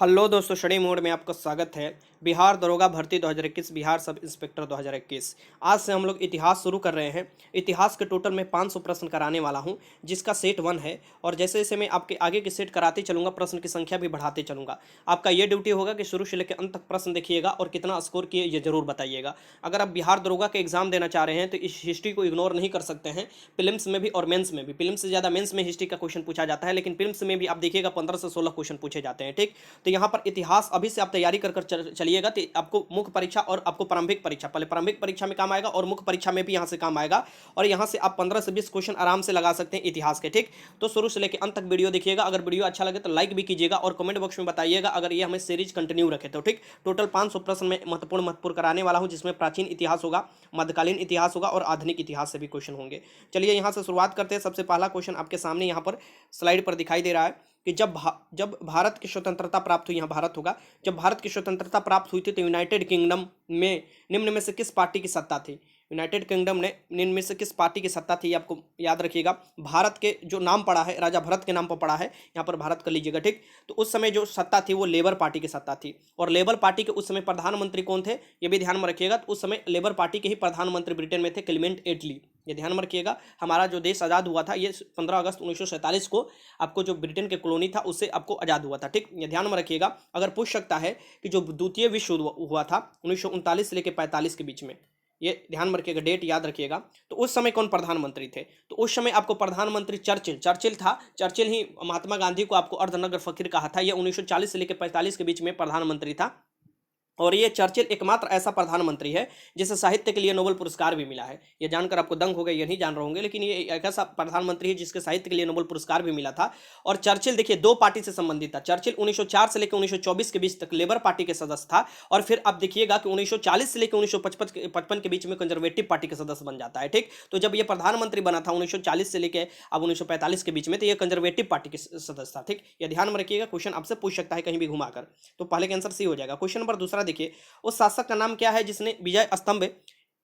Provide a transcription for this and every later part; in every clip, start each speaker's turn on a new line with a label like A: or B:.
A: Hello दोस्तों, study mode में आपका स्वागत है। बिहार दरोगा भर्ती 2021, बिहार सब इंस्पेक्टर 2021। आज से हम लोग इतिहास शुरू कर रहे हैं। इतिहास के टोटल में 500 प्रश्न कराने वाला हूं, जिसका सेट 1 है। और जैसे जैसे मैं आपके आगे के सेट कराते चलूंगा, प्रश्न की संख्या भी बढ़ाते चलूंगा। आपका ये ड्यूटी होगा कि शुरू से लेकर अंत तक प्रश्न देखिएगा और कितना स्कोर किए ये जरूर बताइएगा। अगर आप बिहार दरोगा के एग्जाम देना चाह रहे हैं तो इस हिस्ट्री को इग्नोर नहीं कर सकते हैं। प्रीलिम्स में भी और मेंस में भी। प्रीलिम्स से ज़्यादा मेंस में हिस्ट्री का क्वेश्चन पूछा जाता है, लेकिन प्रीलिम्स में भी आप देखिएगा 15 से 16 क्वेश्चन पूछे जाते हैं। ठीक, तो यहाँ पर इतिहास अभी से आप तैयारी कर चलिएगा तो आपको मुख्य परीक्षा और आपको प्रारंभिक परीक्षा, पहले प्रारंभिक परीक्षा में काम आएगा और मुख्य परीक्षा में भी यहाँ से काम आएगा। और यहाँ से आप 15 से 20 क्वेश्चन आराम से लगा सकते हैं इतिहास के। ठीक, तो शुरू से लेकर अंत तक वीडियो देखिएगा। अगर वीडियो अच्छा लगे तो लाइक भी कीजिएगा और कमेंट बॉक्स में बताइएगा अगर ये हमें सीरीज कंटिन्यू रखे तो। ठीक, टोटल 500 प्रश्न में महत्वपूर्ण कराने वाला हूँ, जिसमें प्राचीन इतिहास होगा, मध्यकालीन इतिहास होगा और आधुनिक इतिहास से भी क्वेश्चन होंगे। चलिए यहाँ से शुरुआत करते हैं। सबसे पहला क्वेश्चन आपके सामने यहाँ पर स्लाइड पर दिखाई दे रहा है कि जब भारत की स्वतंत्रता प्राप्त हुई, यहाँ भारत होगा, जब भारत की स्वतंत्रता प्राप्त हुई थी तो यूनाइटेड किंगडम में निम्न में से किस पार्टी की सत्ता थी? यूनाइटेड किंगडम ने निम्न में से किस पार्टी की सत्ता थी, आपको याद रखिएगा। भारत के जो नाम पड़ा है, राजा भरत के नाम पर पड़ा है, यहाँ पर भारत कर लीजिएगा। ठीक, तो उस समय जो सत्ता थी वो लेबर पार्टी की सत्ता थी। और लेबर पार्टी के उस समय प्रधानमंत्री कौन थे, ये भी ध्यान में रखिएगा। तो उस समय लेबर पार्टी के ही प्रधानमंत्री ब्रिटेन में थे, क्लीमेंट एटली। ये ध्यान में रखिएगा। हमारा जो देश आज़ाद हुआ था ये 15 अगस्त 1947 को आपको जो ब्रिटेन के कॉलोनी था उससे आपको आज़ाद हुआ था। ठीक, ये ध्यान में रखिएगा। अगर पूछ सकता है कि जो द्वितीय विश्व युद्ध हुआ था 1939 से लेकर 45 के बीच में, ये ध्यान में रखिएगा, डेट याद रखिएगा। तो उस समय कौन प्रधानमंत्री थे? तो उस समय आपको प्रधानमंत्री चर्चिल था। चर्चिल ही महात्मा गांधी को आपको अर्धनग्न फकीर कहा था। ये 1940 से लेकर 45 के बीच में प्रधानमंत्री था। और ये चर्चिल एकमात्र ऐसा प्रधानमंत्री है जिसे साहित्य के लिए नोबेल पुरस्कार भी मिला है। ये जानकर आपको दंग हो गए, ये नहीं जान रहे होंगे, लेकिन ये एक ऐसा प्रधानमंत्री है जिसके साहित्य के लिए नोबेल पुरस्कार भी मिला था। और चर्चिल देखिए दो पार्टी से संबंधित था। चर्चिल 1904 से लेकर 1924 के बीच तक लेबर पार्टी के सदस्य था। और फिर आप देखिएगा कि 1940 से लेकर 1955 के बीच में कंजर्वेटिव पार्टी का सदस्य बन जाता है। ठीक, तो जब ये प्रधानमंत्री बना था 1940 से लेकर अब 1945 के बीच में, तो ये कंजर्वेटिव पार्टी के सदस्य था। ठीक, ये ध्यान में रखिएगा, क्वेश्चन आपसे पूछ सकता है कहीं भी घुमाकर। तो पहले का आंसर सी हो जाएगा। क्वेश्चन नंबर दूसरा देखिए, उस शासक का नाम क्या है जिसने विजय स्तंभ,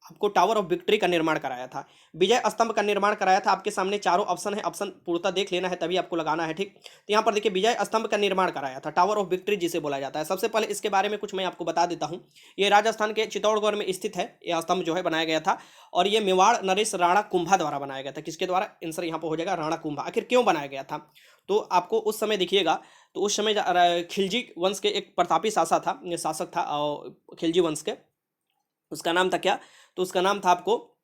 A: आपको टावर ऑफ विक्ट्री का निर्माण कराया था? विजय स्तंभ का निर्माण कराया था। आपके सामने चारों ऑप्शन है, ऑप्शन पूर्णतः देख लेना है तभी आपको लगाना है। ठीक, तो यहाँ पर देखिए विजय स्तंभ का निर्माण कराया था, टावर ऑफ विक्ट्री जिसे बोला जाता है। सबसे पहले इसके बारे में कुछ मैं आपको बता देता हूँ। ये राजस्थान के चित्तौड़गढ़ में स्थित है। यह स्तंभ जो है बनाया गया था और ये मेवाड़ नरेश राणा कुंभा द्वारा बनाया गया था। किसके द्वारा? आंसर यहाँ पर हो जाएगा राणा कुंभा। आखिर क्यों बनाया गया था? तो आपको उस समय देखिएगा, तो उस समय खिलजी वंश के एक प्रतापी शासक था और खिलजी वंश के, उसका नाम था क्या? तो उसका नाम था, आपको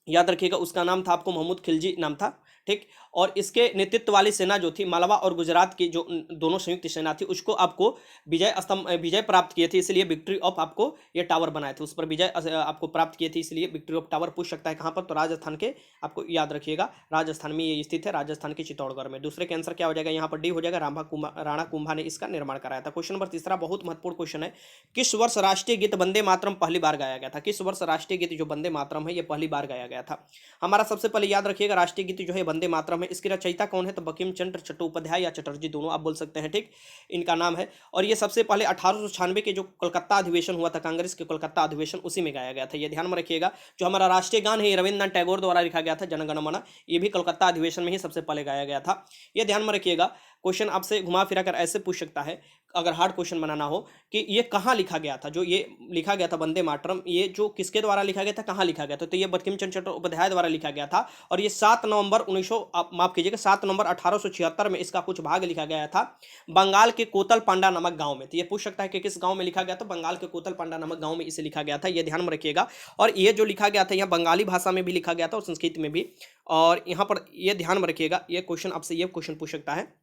A: याद रखिएगा, उसका नाम था आपको मोहम्मद खिलजी नाम था। ठीक, और इसके नेतृत्व वाली सेना जो थी मालवा और गुजरात की जो दोनों संयुक्त सेना थी, उसको आपको विजय प्राप्त किए थे, इसलिए विक्ट्री ऑफ आपको ये टावर बनाए थे। उस पर विजय आपको प्राप्त किए थे, इसलिए विक्ट्री ऑफ टावर पूछ सकता है कहाँ पर? तो राजस्थान के, आपको याद रखिएगा, राजस्थान में ये स्थित है, राजस्थान के चित्तौड़गढ़ में। दूसरे के आंसर क्या हो जाएगा? यहाँ पर डी हो जाएगा, राणा कुंभा ने इसका निर्माण कराया था। क्वेश्चन नंबर तीसरा बहुत महत्वपूर्ण क्वेश्चन है। किस वर्ष राष्ट्रीय गीत वंदे मातरम पहली बार गाया गया था? किस वर्ष राष्ट्रीय गीत जो वंदे मातरम है ये पहली बार गाया गया था? हमारा सबसे पहले याद रखिएगा राष्ट्रीय गीत जो है वंदे मातरम है। इसकी रचयिता कौन है? तो बंकिम चंद्र चट्टोपाध्याय या चटर्जी, दोनों आप बोल सकते हैं। ठीक, इनका नाम है। और ये सबसे पहले 1896 के जो कोलकाता अधिवेशन हुआ था, कांग्रेस के कोलकाता अधिवेशन, उसी में गाया गया था। ये ध्यान में रखिएगा। जो हमारा राष्ट्रीय गान है ये रविन्द्रनाथ टैगोर द्वारा लिखा गया था, जनगण मन, ये भी कोलकाता अधिवेशन में ही सबसे पहले गाया गया था। ये ध्यान में रखिएगा। क्वेश्चन आपसे घुमा फिरा कर ऐसे पूछ सकता है, अगर हार्ड क्वेश्चन बनाना हो, कि ये कहाँ लिखा गया था? जो ये लिखा गया था वंदे मातरम, ये जो किसके द्वारा लिखा गया था, कहाँ लिखा गया था? तो ये बंकिम चंद्र चट्टोपाध्याय द्वारा लिखा गया था। और ये 7 नवंबर 1876 में इसका कुछ भाग लिखा गया था बंगाल के कोतल पांडा नामक गांव में। तो ये पूछ सकता है कि किस गांव में लिखा गया था? बंगाल के कोतल पांडा नामक गांव में इसे लिखा गया था। ये ध्यान में रखिएगा। और ये जो लिखा गया था यहाँ बंगाली भाषा में भी लिखा गया था और संस्कृत में भी। और यहाँ पर ये ध्यान में रखिएगा, ये क्वेश्चन आपसे ये क्वेश्चन पूछ सकता है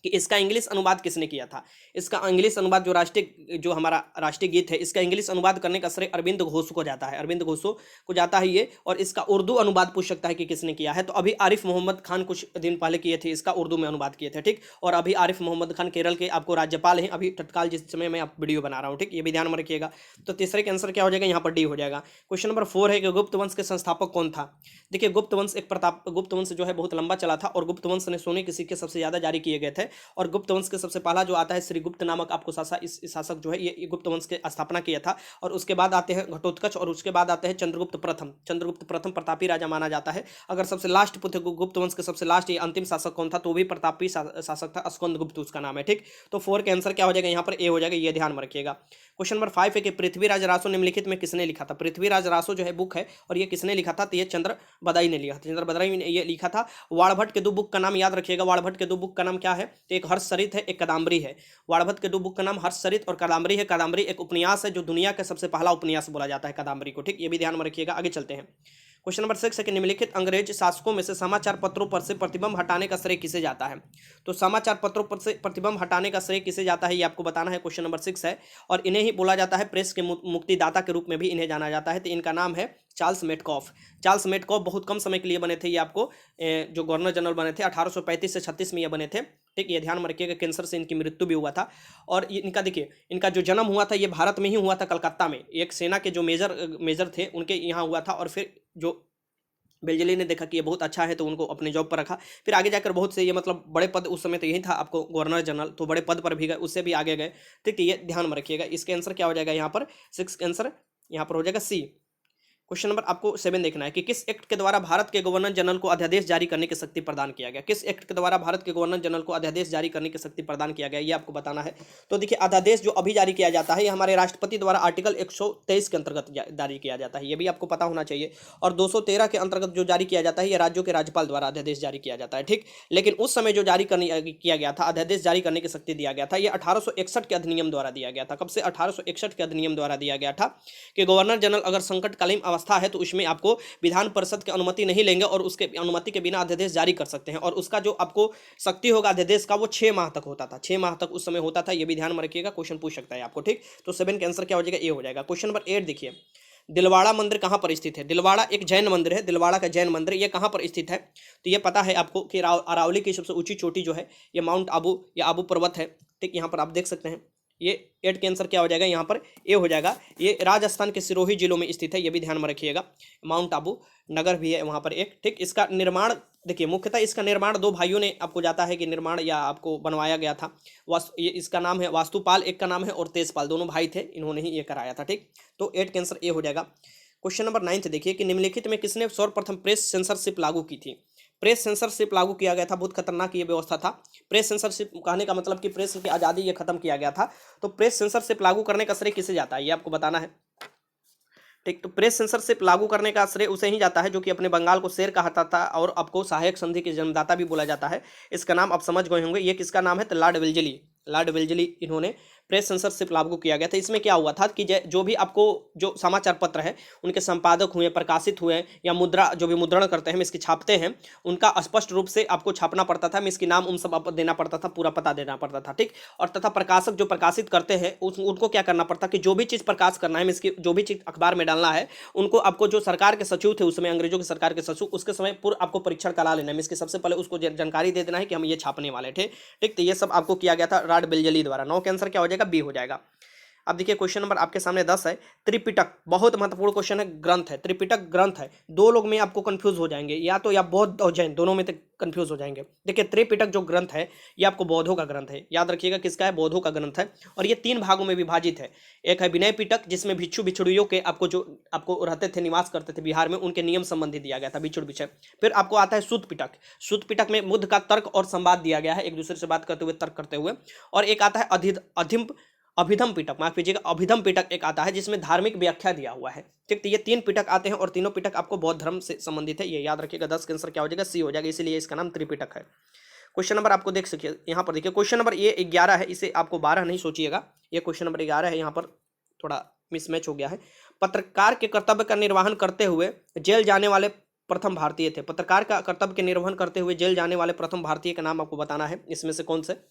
A: कि इसका इंग्लिश अनुवाद किसने किया था? इसका इंग्लिश अनुवाद जो हमारा राष्ट्रीय गीत है, इसका इंग्लिश अनुवाद करने का श्रेय अरविंद घोष को जाता है। अरविंद घोष को जाता है ये। और इसका उर्दू अनुवाद पूछ सकता है कि किसने किया है? तो अभी आरिफ मोहम्मद खान कुछ दिन पहले किए थे, इसका उर्दू में अनुवाद किए थे। ठीक, और अभी आरिफ मोहम्मद खान केरल के आपको राज्यपाल हैं अभी तत्काल, जिस समय मैं आप वीडियो बना रहा हूँ। ठीक, ये भी ध्यान में रखिएगा। तो तीसरे के आंसर क्या हो जाएगा? यहाँ पर डी हो जाएगा। क्वेश्चन नंबर 4 है कि गुप्त वंश के संस्थापक कौन था? देखिए गुप्त वंश जो है बहुत लंबा चला था और गुप्त वंश ने सोने के सिक्के सबसे ज्यादा जारी किए गए थे। और गुप्त वंश के सबसे पहला जो आता है श्रीगुप्त नामक आपको इस शासक जो है ये गुप्त वंश के स्थापना किया था। और उसके बाद आते हैं घटोत्कच और उसके बाद आते हैं चंद्रगुप्त प्रथम। चंद्रगुप्त प्रथम प्रतापी राजा माना जाता है। अगर सबसे लास्ट पूछे गुप्त वंश के सबसे लास्ट ये अंतिम शासक कौन था, तो भी प्रतापी शासक था, स्कंदगुप्त उसका नाम है। ठीक, तो 4 का आंसर क्या हो जाएगा यहाँ पर, ए हो जाएगा, ये ध्यान में रखिएगा। क्वेश्चन नंबर 5 है कि पृथ्वीराज रासो निम्नलिखित में किसने लिखा था। पृथ्वीराज रासो जो है बुक है और ये किसने लिखा था, तो ये चंद्र बदाई ने लिखा था। चंद्र बदाई ने ये लिखा था। वाणभट्ट के दो बुक का नाम याद रखिएगा। वाणभट्ट के दो बुक का नाम क्या है, तो एक हर्षचरित है, एक कादम्बरी है। वाणभट्ट के दो बुक का नाम हर्षचरित और कादम्बरी है। कादम्बरी एक उपन्यास है जो दुनिया का सबसे पहला उपन्यास बोला जाता है कादम्बरी को। ठीक, ये भी ध्यान में रखिएगा। आगे चलते हैं। क्वेश्चन नंबर 6 है कि निम्नलिखित अंग्रेज शासकों में से समाचार पत्रों पर से प्रतिबंध हटाने का श्रेय किसे जाता है। तो समाचार पत्रों पर से प्रतिबंध हटाने का श्रेय किसे जाता है, ये आपको बताना है। क्वेश्चन नंबर 6 है और इन्हें ही बोला जाता है प्रेस के मुक्तिदाता के रूप में भी इन्हें जाना जाता है। तो इनका नाम है चार्ल्स मेटकॉफ। चार्ल्स मेटकॉफ बहुत कम समय के लिए बने थे। ये आपको जो गवर्नर जनरल बने थे 1835 से 36 में ये बने थे। ठीक, ये ध्यान में रखिएगा। कैंसर से इनकी मृत्यु भी हुआ था। और इनका देखिए, इनका जो जन्म हुआ था ये भारत में ही हुआ था, कलकत्ता में। एक सेना के जो मेजर थे उनके यहाँ हुआ था। और फिर जो बेलजली ने देखा कि ये बहुत अच्छा है तो उनको अपने जॉब पर रखा। फिर आगे जाकर बहुत से ये मतलब बड़े पद, उस समय तो यही था आपको गवर्नर जनरल, तो बड़े पद पर भी गए, उससे भी आगे गए। ठीक है, ये ध्यान में रखिएगा। इसका आंसर क्या हो जाएगा यहाँ पर, 6 का आंसर यहाँ पर हो जाएगा सी। क्वेश्चन नंबर आपको 7 देखना है कि किस एक्ट के द्वारा भारत के गवर्नर जनरल को अध्यादेश जारी करने की शक्ति प्रदान किया गया। किस एक्ट के द्वारा भारत के गवर्नर जनरल को अध्यादेश जारी करने की शक्ति प्रदान किया गया, ये आपको बताना है। तो देखिए, अध्यादेश जो अभी जारी किया जाता है ये हमारे राष्ट्रपति द्वारा आर्टिकल 123 के अंतर्गत जारी किया जाता है, ये भी आपको पता होना चाहिए। और 213 के अंतर्गत जो जारी किया जाता है ये राज्यों के राज्यपाल द्वारा अध्यादेश जारी किया जाता है। ठीक, लेकिन उस समय जो जारी किया गया था, अध्यादेश जारी करने की शक्ति दिया गया था, ये 1861 के अधिनियम द्वारा दिया गया था। कब से, 1861 के अधिनियम द्वारा दिया गया था कि गवर्नर जनरल अगर संकटकालीन अवस्था है तो उसमें आपको विधान परिषद की अनुमति नहीं लेंगे और उसके अनुमति के बिना अध्यादेश जारी कर सकते हैं। और उसका जो आपको शक्ति होगा अध्यादेश का वो 6 माह तक होता था। 6 माह तक उस समय होता था, ये भी ध्यान में रखिएगा, क्वेश्चन पूछ सकता है आपको। ठीक, तो 7 का आंसर क्या हो जाएगा, ए हो जाएगा। क्वेश्चन नंबर 8 देखिए, दिलवाड़ा मंदिर कहाँ पर स्थित है। दिलवाड़ा एक जैन मंदिर है। दिलवाड़ा का जैन मंदिर ये कहाँ पर स्थित है, तो ये पता है आपको कि अरावली की सबसे ऊंची चोटी जो है ये माउंट आबू या आबू पर्वत है। ठीक, यहाँ पर आप देख सकते हैं। ये 8 के आंसर क्या हो जाएगा यहाँ पर, ए हो जाएगा। ये राजस्थान के सिरोही जिलों में स्थित है, ये भी ध्यान में रखिएगा। माउंट आबू नगर भी है वहाँ पर एक। ठीक, इसका निर्माण देखिए, मुख्यतः इसका निर्माण 2 भाइयों ने, आपको जाता है कि निर्माण या आपको बनवाया गया था। ये इसका नाम है वास्तुपाल, एक का नाम है, और तेजपाल, दोनों भाई थे, इन्होंने ही ये कराया था। ठीक, तो 8 के आंसर ए हो जाएगा। क्वेश्चन नंबर 9 देखिए कि निम्नलिखित में किसने सर्वप्रथम प्रेस सेंसरशिप लागू की थी। प्रेस सेंसरशिप लागू किया गया था, बहुत खतरनाक ये व्यवस्था था। प्रेस सेंसरशिप कहने का मतलब कि प्रेस की आज़ादी ये खत्म किया गया था। तो प्रेस सेंसरशिप लागू करने का श्रेय किसे जाता है, ये आपको बताना है। ठीक, तो प्रेस सेंसरशिप लागू करने का श्रेय उसे ही जाता है जो कि अपने बंगाल को शेर कहता था और आपको सहायक संधि के जन्मदाता भी बोला जाता है। इसका नाम आप समझ गए होंगे, ये किसका नाम है, तो लॉर्ड वेल्जली। लॉर्ड वेल्जली इन्होंने प्रेस सेंसरशिप लागू किया गया था। इसमें क्या हुआ था कि जो भी आपको जो समाचार पत्र है उनके संपादक हुए, प्रकाशित हुए या मुद्रा जो भी मुद्रण करते हैं, इसकी छापते हैं, उनका स्पष्ट रूप से आपको छापना पड़ता था। इसकी नाम उन सब देना पड़ता था, पूरा पता देना पड़ता था। ठीक, और तथा प्रकाशक जो प्रकाशित करते हैं उनको क्या करना पड़ता कि जो भी चीज़ प्रकाश करना है, इसकी जो भी चीज़ अखबार में डालना है, उनको आपको जो सरकार के सचिव थे उसमें, अंग्रेजों के सरकार के सचिव, उसके समय पूर्व आपको परीक्षण करा लेना है। इसके सबसे पहले उसको जानकारी दे देना है कि हम ये छापने वाले थे। ठीक, तो ये सब आपको किया गया था लॉर्ड वेल्जली द्वारा। 9 का आंसर क्या हो जाएगा, बी हो जाएगा। अब देखिए क्वेश्चन नंबर आपके सामने 10 है। त्रिपिटक बहुत महत्वपूर्ण क्वेश्चन है, ग्रंथ है, त्रिपिटक ग्रंथ है। 2 लोग में आपको कंफ्यूज हो जाएंगे, या तो या बौद्ध और जैन, दोनों में तो कंफ्यूज हो जाएंगे। देखिए, त्रिपिटक जो ग्रंथ है ये आपको बौद्धों का ग्रंथ है, याद रखिएगा किसका है, बौद्धों का ग्रंथ है। और ये 3 भागों में विभाजित है। एक है विनय पिटक जिसमें भिक्षु भिक्षुड़ियों के आपको जो आपको रहते थे, निवास करते थे बिहार में, उनके नियम संबंधी दिया गया था, भिक्षुड़ विषय। फिर आपको आता है सुत पिटक। सुत पिटक में बुद्ध का तर्क और संवाद दिया गया है, एक दूसरे से बात करते हुए, तर्क करते हुए। और एक आता है अभिधम पिटक, माफ कीजिएगा, अभिधम पिटक एक आता है जिसमें धार्मिक व्याख्या दिया हुआ है। ठीक, तो ये 3 पिटक आते हैं और तीनों पिटक आपको बौद्ध धर्म से संबंधित है, ये याद रखिएगा। 10 का आंसर क्या हो जाएगा, सी हो जाएगा, इसीलिए इसका नाम त्रिपिटक है। क्वेश्चन नंबर आपको देख सकिए यहाँ पर, देखिए क्वेश्चन नंबर ये 11 है, इसे आपको 12 नहीं सोचिएगा, ये क्वेश्चन नंबर 11 है, यहाँ पर थोड़ा मिसमैच हो गया है। पत्रकार के कर्तव्य का निर्वहन करते हुए जेल जाने वाले प्रथम भारतीय थे। पत्रकार का कर्तव्य के निर्वहन करते हुए जेल जाने वाले प्रथम भारतीय का नाम आपको बताना है, इसमें से कौन से।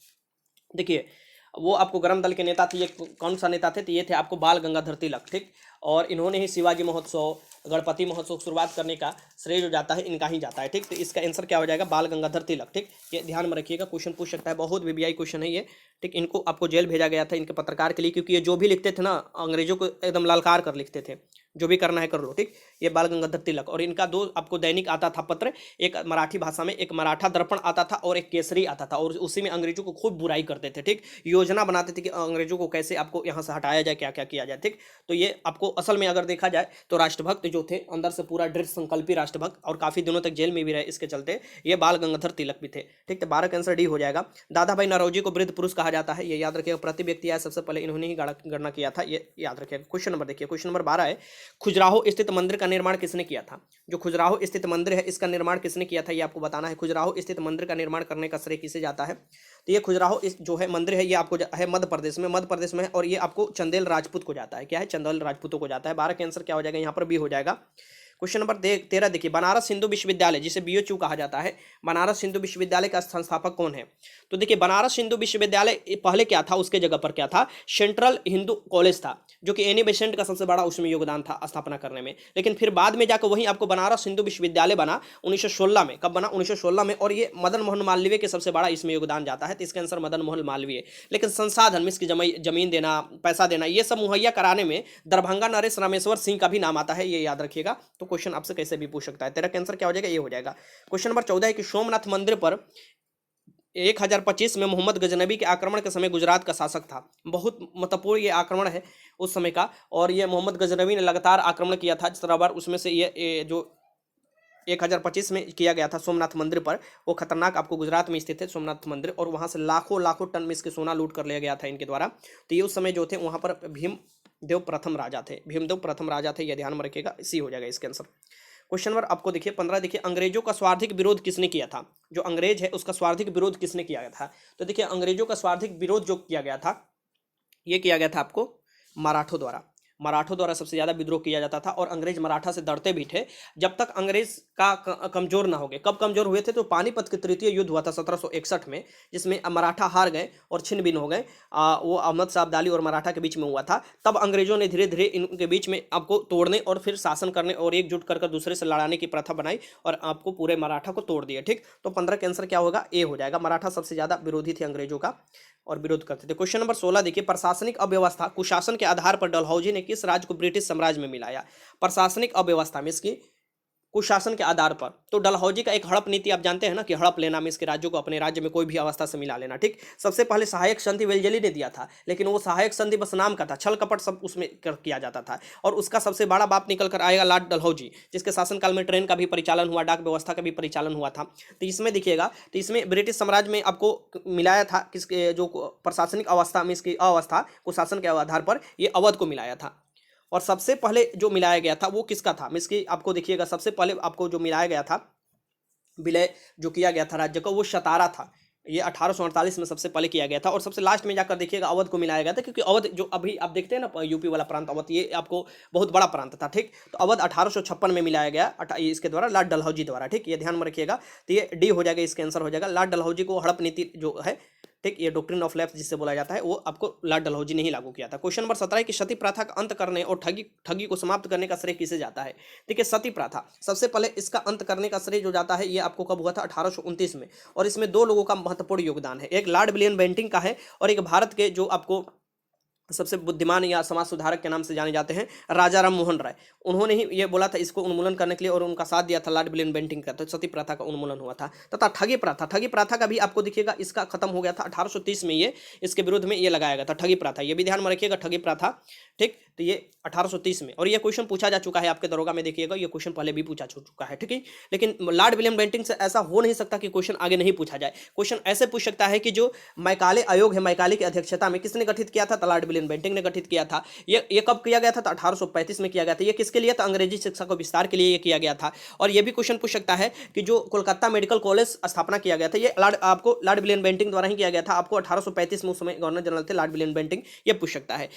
A: देखिए, वो आपको गर्म दल के नेता थे, ये कौन सा नेता थे, तो ये थे आपको बाल गंगाधर तिलक। ठीक, और इन्होंने ही शिवाजी महोत्सव, गणपति महोत्सव की शुरुआत करने का श्रेय जो जाता है इनका ही जाता है। ठीक, तो इसका आंसर क्या हो जाएगा, बाल गंगाधर तिलक। ठीक, ये ध्यान में रखिएगा, क्वेश्चन पूछ सकता है, बहुत वीवीआई क्वेश्चन है ये। ठीक, इनको आपको जेल भेजा गया था इनके पत्रकार के लिए, क्योंकि ये जो भी लिखते थे ना अंग्रेजों को एकदम ललकार कर लिखते थे। जो भी करना है कर लो, ठीक। ये बाल गंगाधर तिलक, और इनका दो आपको दैनिक आता था पत्र, एक मराठी भाषा में, एक मराठा दर्पण आता था और एक केसरी आता था, और उसी में अंग्रेजों को खूब बुराई करते थे, ठीक। योजना बनाते थे कि अंग्रेजों को कैसे आपको यहाँ से हटाया जाए, क्या क्या किया जाए, ठीक। तो ये आपको असल में अगर देखा जाए तो राष्ट्रभक्त जो थे, अंदर से पूरा दृढ़ संकल्पी राष्ट्रभक्त, और काफी दिनों तक जेल में भी रहे इसके चलते, ये बाल गंगाधर तिलक भी थे, ठीक। तो 12 का आंसर डी हो जाएगा। दादा भाई नौरोजी को वृद्ध पुरुष कहा जाता है, ये याद रखिएगा। प्रति व्यक्ति आय सबसे पहले इन्होंने ही गणना किया था, ये याद रखिएगा। क्वेश्चन नंबर देखिए, क्वेश्चन नंबर 12 है, खजुराहो स्थित मंदिर का निर्माण किसने किया था? जो खजुराहो स्थित मंदिर है इसका निर्माण किसने किया था, ये आपको बताना है। खजुराहो स्थित मंदिर का निर्माण करने का श्रेय किसे जाता है? तो ये खजुराहो जो है मंदिर है, ये आपको है मध्य प्रदेश में है, और ये आपको चंदेल राजपूत को जाता है। क्या है? चंदेल राजपूतों को जाता है। 12 का आंसर क्या हो जाएगा यहाँ पर? बी हो जाएगा। क्वेश्चन नंबर 13 देखिए, बनारस हिंदू विश्वविद्यालय जिसे बीओचयू कहा जाता है, बनारस हिंदू विश्वविद्यालय का संस्थापक कौन है? तो देखिए, बनारस हिंदू विश्वविद्यालय पहले क्या था, उसके जगह पर क्या था? सेंट्रल हिंदू कॉलेज था, जो कि एनी बेसेंट का सबसे बड़ा उसमें योगदान था स्थापना करने में। लेकिन फिर बाद में जाकर वहीं आपको बनारस हिंदू विश्वविद्यालय बना 1916 में। कब बना? 1916 में। और ये मदन मोहन मालवीय के सबसे बड़ा इसमें योगदान जाता है, तो इसका आंसर मदन मोहन मालवीय। लेकिन संसाधन, इसकी जमीन देना, पैसा देना, ये सब मुहैया कराने में दरभंगा नरेश रामेश्वर सिंह का भी नाम आता है, ये याद रखिएगा। तो क्वेश्चन आपसे कैसे भी पूछ सकता है। तेरा आंसर क्या हो जाएगा? ये हो जाएगा। क्वेश्चन नंबर 14 है कि सोमनाथ मंदिर पर 1025 में मोहम्मद गजनबी के आक्रमण के समय गुजरात का शासक था। बहुत महत्वपूर्ण ये आक्रमण है उस समय का, और ये मोहम्मद गजनबी ने लगातार आक्रमण किया था 17 बार। उसमें से ये जो 1025 में किया गया था सोमनाथ मंदिर पर, वो खतरनाक आपको गुजरात में स्थित है सोमनाथ मंदिर, और वहां से लाखों लाखों टन में इसके सोना लूट कर लिया गया था इनके द्वारा। तो ये उस समय जो थे वहां पर भीमदेव प्रथम राजा थे, भीमदेव प्रथम राजा थे, ये ध्यान में रखिएगा। सी हो जाएगा इसके आंसर। क्वेश्चन नंबर आपको देखिए 15 देखिए, अंग्रेजों का स्वार्थिक विरोध किसने किया था? जो अंग्रेज है उसका स्वार्थिक विरोध किसने किया था? तो देखिए, अंग्रेजों का स्वार्थिक विरोध जो किया गया था, ये किया गया था आपको मराठों द्वारा। मराठों द्वारा सबसे ज्यादा विद्रोह किया जाता था, और अंग्रेज मराठा से डरते भी थे जब तक अंग्रेज का कमजोर ना हो गए। कब कमजोर हुए थे? तो पानीपत के तृतीय युद्ध हुआ था 1761 में, जिसमें मराठा हार गए और छिन्न भिन्न हो गए। वो अहमद शाह अब्दाली और मराठा के बीच में हुआ था। तब अंग्रेजों ने धीरे धीरे इनके बीच में आपको तोड़ने और फिर शासन करने और एकजुट कर दूसरे से लड़ाने की प्रथा बनाई, और आपको पूरे मराठा को तोड़ दिया, ठीक। तो 15 का आंसर क्या होगा? ए हो जाएगा। मराठा सबसे ज्यादा विरोधी थे अंग्रेजों का और विरोध करते थे। क्वेश्चन नंबर 16 देखिए, प्रशासनिक अव्यवस्था कुशासन के आधार पर डलहौजी ने किस राज्य को ब्रिटिश साम्राज्य में मिलाया? प्रशासनिक अव्यवस्था में इसकी कुशासन के आधार पर, तो डलहौजी का एक हड़प नीति आप जानते हैं ना, कि हड़प लेना में इसके राज्यों को अपने राज्य में कोई भी अवस्था से मिला लेना, ठीक। सबसे पहले सहायक संधि वेलजली ने दिया था, लेकिन वो सहायक संधि बस नाम का था, छल कपट सब उसमें किया जाता था। और उसका सबसे बड़ा बाप निकल कर आएगा लॉर्ड डलहौजी, जिसके शासनकाल में ट्रेन का भी परिचालन हुआ, डाक व्यवस्था का भी परिचालन हुआ था। तो इसमें देखिएगा, तो इसमें ब्रिटिश साम्राज्य में आपको मिलाया था किसके, जो प्रशासनिक अवस्था में इसकी अवस्था कुशासन के आधार पर ये अवध को मिलाया था। और सबसे पहले जो मिलाया गया था वो किसका था? मिसकी आपको देखिएगा, सबसे पहले आपको जो मिलाया गया था, विलय जो किया गया था राज्य का, वो सतारा था। ये 1848 में सबसे पहले किया गया था, और सबसे लास्ट में जाकर देखिएगा अवध को मिलाया गया था, क्योंकि अवध जो अभी आप देखते हैं ना यूपी वाला प्रांत अवध, ये आपको बहुत बड़ा प्रांत था, ठीक। तो अवध 1856 में मिलाया गया इसके द्वारा, लॉर्ड डलहौजी द्वारा, ठीक। ये ध्यान में रखिएगा। तो ये डी हो जाएगा, इसका आंसर हो जाएगा। लॉर्ड डलहौजी को हड़प नीति जो है, ठीक, ये डॉक्ट्रिन ऑफ लैप्स जिससे बोला जाता है, वो आपको लॉर्ड डलहौजी ने ही लागू किया था। क्वेश्चन नंबर 17 की सती प्रथा का अंत करने और ठगी को समाप्त करने का श्रेय किसे जाता है? ठीक है, सती प्रथा सबसे पहले इसका अंत करने का श्रेय जो जाता है, ये आपको कब हुआ था? 1829 में। और इसमें दो लोगों का महत्वपूर्ण योगदान है, एक लॉर्ड विलियम बेंटिंग का है, और एक भारत के जो आपको सबसे बुद्धिमान या समाज सुधारक के नाम से जाने जाते हैं, राजा राम मोहन राय। उन्होंने ही ये बोला था इसको उन्मूलन करने के लिए, और उनका साथ दिया था लॉर्ड विलियम बेंटिंग का। तो सती प्रथा का उन्मूलन हुआ था। तथा ठगी प्रथा का भी आपको दिखेगा, इसका खत्म हो गया था 1830 में। ये इसके विरुद्ध में ये लगाया गया था ठगी प्रथा, ये भी ध्यान में रखिएगा, ठगी प्रथा, ठीक। तो ये 1830 में, और ये क्वेश्चन पूछा जा चुका है आपके दरोगा में, देखिएगा ये क्वेश्चन पहले भी पूछा चुका है, ठीक है। लेकिन लॉर्ड विलियम बेंटिंग से ऐसा हो नहीं सकता कि क्वेश्चन आगे नहीं पूछा जाए। क्वेश्चन ऐसे पूछ सकता है कि जो मैकाले आयोग है, मैकाले की अध्यक्षता में किसने गठित किया था? तो लॉर्ड विलियम बेंटिंग ने गठित किया था। ये कब किया गया था? तो 1835 में किया गया था। ये किसके लिए था? अंग्रेजी शिक्षा को विस्तार के लिए ये किया गया था। और ये भी क्वेश्चन पूछ सकता है कि जो कोलकाता मेडिकल कॉलेज स्थापना किया गया था, ये लॉर्ड विलियम बेंटिंग द्वारा ही किया गया था। आपको 1835 में उस समय गवर्नर जनरल थे लॉर्ड विलियम बेंटिंग। ये पूछ सकता है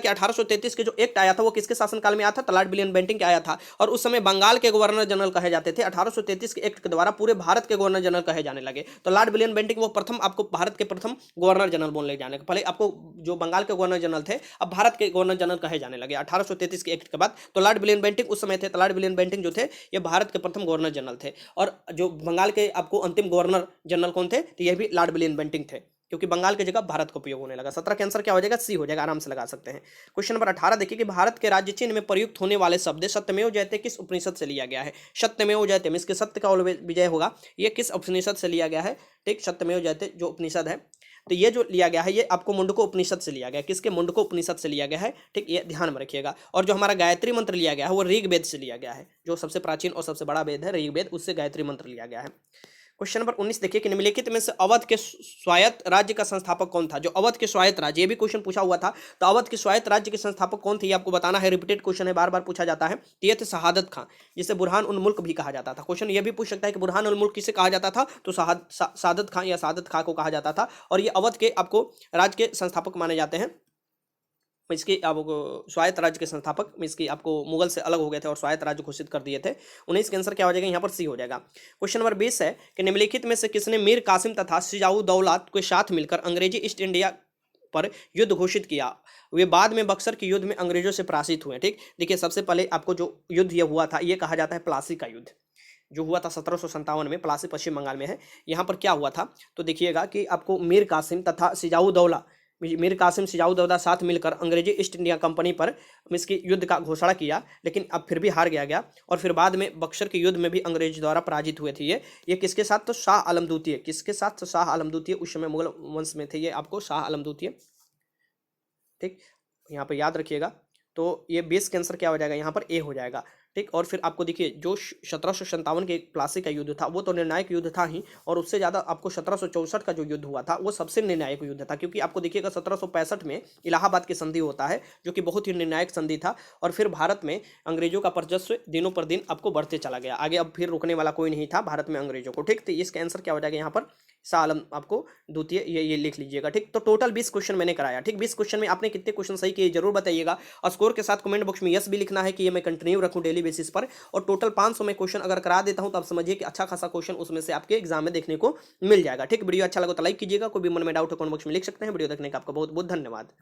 A: कि 1833 के जो एक्ट आया था वो किसके शासनकाल में आया था? तो लॉर्ड विलियम बेंटिंग के आया था। और उस समय बंगाल के गवर्नर जनरल कहे जाते थे। 1833 के एक्ट के द्वारा पूरे भारत के गवर्नर जनरल कहे जाने लगे। तो लॉर्ड विलियम बेंटिंग वो प्रथम आपको भारत के प्रथम गवर्नर जनरल बोलने जाने, पहले आपको जो बंगाल के गवर्नर जनरल थे अब भारत के गवर्नर जनरल कहे जाने लगे 1833 के एक्ट के बाद। तो लॉर्ड विलियम बेंटिंग उस समय थे। तो लॉर्ड विलियम बेंटिंग जो थे ये भारत के प्रथम गवर्नर जनरल थे। और जो बंगाल के आपको अंतिम गवर्नर जनरल कौन थे? तो ये भी लॉर्ड विलियम बेंटिंग थे। क्योंकि बंगाल की जगह भारत का उपयोग होने लगा। 17 का आंसर क्या हो जाएगा? सी हो जाएगा, आराम से लगा सकते हैं। क्वेश्चन नंबर 18 देखिए कि भारत के राज्य चिन्ह में प्रयुक्त होने वाले शब्द सत्यमेव जयते किस उपनिषद से लिया गया है? सत्यमेव जयते, इसके सत्य का विजय होगा, ये किस उपनिषद से लिया गया है? ठीक, सत्यमेव जयते जो उपनिषद है, तो ये जो लिया गया है ये आपको मुंडको उपनिषद से लिया गया है। किसके? मुंडको उपनिषद से लिया गया है। ठीक, ये ध्यान में रखिएगा। और जो हमारा गायत्री मंत्र लिया गया है वो ऋग्वेद से लिया गया है, जो सबसे प्राचीन और सबसे बड़ा वेद है ऋग्वेद, उससे गायत्री मंत्र लिया गया है। क्वेश्चन नंबर 19 देखिए कि निम्नलिखित में से अवध के स्वायत्त राज्य का संस्थापक कौन था? जो अवध के स्वायत्त राज्य, ये भी क्वेश्चन पूछा हुआ था, तो अवध के स्वायत्त राज्य के संस्थापक कौन थे ये आपको बताना है। रिपीटेड क्वेश्चन है, बार बार पूछा जाता है। तो ये थे शहादत खां, जिसे बुरहान उल मुल्क भी कहा जाता था। क्वेश्चन ये भी पूछ सकता है कि बुरहान उल मुल्क किसे कहा जाता था? तो सादत खां या सादत खां को कहा जाता था। और ये अवध के आपको राज्य के संस्थापक माने जाते हैं। इसके आपको स्वायत्त राज्य के संस्थापक इसकी आपको मुगल से अलग हो गए थे और स्वायत्त राज्य घोषित कर दिए थे। 19 का आंसर क्या हो जाएगा? यहाँ पर सी हो जाएगा। क्वेश्चन नंबर 20 है कि निम्नलिखित में से किसने मीर कासिम तथा सियाउद्दौला के साथ मिलकर अंग्रेजी ईस्ट इंडिया पर युद्ध घोषित किया? वे बाद में बक्सर के युद्ध में अंग्रेजों से पराजित हुए। ठीक, देखिए सबसे पहले आपको जो युद्ध ये हुआ था ये कहा जाता है प्लासी का युद्ध, जो हुआ था 1757 में। प्लासी पश्चिम बंगाल में है। यहाँ पर क्या हुआ था तो देखिएगा कि आपको मीर कासिम तथा सियाउद्दौला, मीर कासिम सियाउद्दौला साथ मिलकर अंग्रेजी ईस्ट इंडिया कंपनी पर इसकी युद्ध का घोषणा किया, लेकिन अब फिर भी हार गया। और फिर बाद में बक्सर के युद्ध में भी अंग्रेज द्वारा पराजित हुए थे। ये किसके साथ? तो शाह आलम द्वितीय। किसके साथ? तो शाह आलम द्वितीय, उस समय मुगल वंश में थे ये आपको शाह आलम द्वितीय। ठीक, यहाँ पर याद रखिएगा। तो ये 20 का आंसर क्या हो जाएगा? यहाँ पर ए हो जाएगा। ठीक, और फिर आपको देखिए जो 1757 के प्लासी का युद्ध था वो तो निर्णायक युद्ध था ही, और उससे ज़्यादा आपको 1764 का जो युद्ध हुआ था वो सबसे निर्णायक युद्ध था, क्योंकि आपको देखिएगा 1765 में इलाहाबाद की संधि होता है जो कि बहुत ही निर्णायक संधि था। और फिर भारत में अंग्रेजों का वर्चस्व दिनों पर दिन आपको बढ़ते चला गया आगे, अब फिर रुकने वाला कोई नहीं था भारत में अंग्रेजों को। ठीक, तो इसका आंसर क्या हो जाएगा यहाँ पर? शाह आलम आपको द्वितीय, ये लिख लीजिएगा। ठीक, तो टोटल 20 क्वेश्चन मैंने कराया। ठीक, 20 क्वेश्चन में आपने कितने क्वेश्चन सही किए जरूर बताइएगा, और स्कोर के साथ कमेंट बॉक्स में यस भी लिखना है कि ये मैं कंटिन्यू रखूं डेली बेसिस पर। और टोटल 500 में क्वेश्चन अगर करा देता हूं तो आप समझिए कि अच्छा खासा क्वेश्चन उसमें से आपके एग्जाम में देखने को मिल जाएगा। ठीक, वीडियो अच्छा लगा तो लाइक कीजिएगा, कोई भी मन में डाउट हो कमेंट बॉक्स में लिख सकते हैं। वीडियो देखने का आपका बहुत बहुत धन्यवाद।